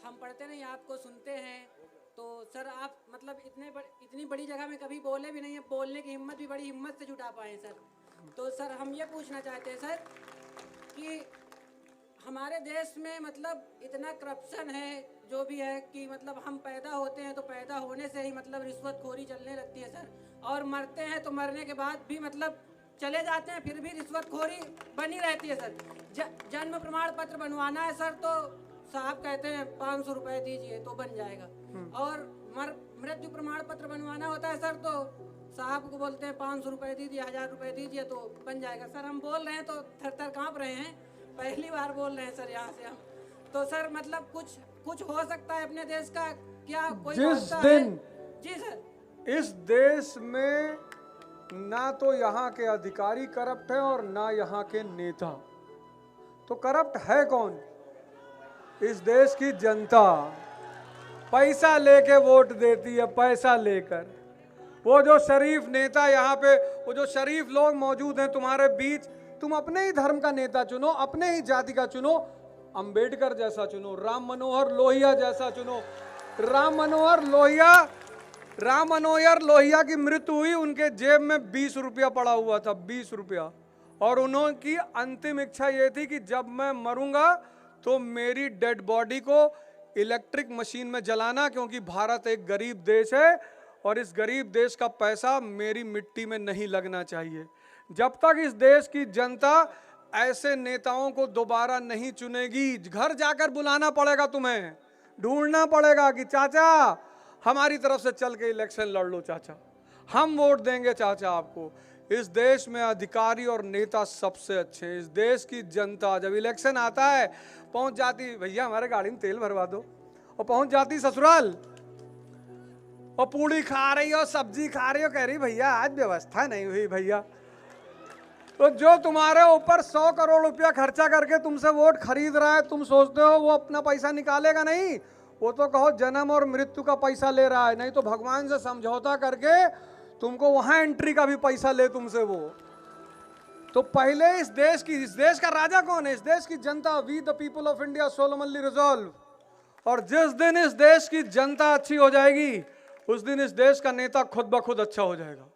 हम पढ़ते नहीं, आपको सुनते हैं। तो सर आप मतलब इतनी बड़ी जगह में कभी बोले भी नहीं है, बोलने की हिम्मत भी बड़ी हिम्मत से जुटा पाए सर। तो सर हम ये पूछना चाहते हैं सर कि हमारे देश में मतलब इतना करप्शन है जो भी है कि मतलब हम पैदा होते हैं तो पैदा होने से ही मतलब रिश्वतखोरी चलने लगती है सर, और मरते हैं तो मरने के बाद भी मतलब चले जाते हैं फिर भी रिश्वतखोरी बनी रहती है सर। जन्म प्रमाण पत्र बनवाना है सर तो साहब कहते हैं 500 रुपये दीजिए तो बन जाएगा, और मृत्यु प्रमाण पत्र बनवाना होता है सर तो साहब को बोलते हैं 500 रुपये दीजिए, 1000 रुपये दीजिए तो बन जाएगा। सर हम बोल रहे हैं तो थर थर काँप रहे हैं, पहली बार बोल रहे हैं सर यहाँ से हम। तो सर मतलब कुछ हो सकता है अपने देश का क्या कोई जिस दिन जी सर इस देश में ना तो यहाँ के अधिकारी करप्ट हैं और ना यहाँ के नेता, तो करप्ट है कौन? इस देश की जनता पैसा लेके वोट देती है, पैसा लेकर। वो जो शरीफ नेता यहाँ पे, वो जो शरीफ लोग मौजूद हैं तुम्हारे बीच, तुम अपने ही धर्म का नेता चुनो, अपने ही जाति का चुनो, अंबेडकर जैसा चुनो, राम मनोहर लोहिया जैसा चुनो। राम मनोहर लोहिया की मृत्यु हुई, उनके जेब में 20 रुपया पड़ा हुआ था, 20 रुपया, और उन्होंने अंतिम इच्छा ये थी कि जब मैं मरूंगा तो मेरी डेड बॉडी को इलेक्ट्रिक मशीन में जलाना, क्योंकि भारत एक गरीब देश है और इस गरीब देश का पैसा मेरी मिट्टी में नहीं लगना चाहिए। जब तक इस देश की जनता ऐसे नेताओं को दोबारा नहीं चुनेगी, घर जाकर बुलाना पड़ेगा, तुम्हें ढूंढना पड़ेगा कि चाचा हमारी तरफ से चल के इलेक्शन लड़ लो, चाचा हम वोट देंगे चाचा आपको। इस देश में अधिकारी और नेता सबसे अच्छे हैं। इस देश की जनता जब इलेक्शन आता है पहुंच जाती, भैया हमारे गाड़ी में तेल भरवा दो, और पहुंच जाती ससुराल और पूड़ी खा रही हो, सब्जी खा रही हो, कह रही भैया आज व्यवस्था नहीं हुई भैया। तो जो तुम्हारे ऊपर 100 करोड़ रुपया खर्चा करके तुमसे वोट खरीद रहा है, तुम सोचते हो वो अपना पैसा निकालेगा? नहीं, वो तो कहो जन्म और मृत्यु का पैसा ले रहा है, नहीं तो भगवान से समझौता करके तुमको वहां एंट्री का भी पैसा ले तुमसे वो। तो पहले इस देश का राजा कौन है? इस देश की जनता। We the people of India solemnly resolve. और जिस दिन इस देश की जनता अच्छी हो जाएगी उस दिन इस देश का नेता खुद ब खुद अच्छा हो जाएगा।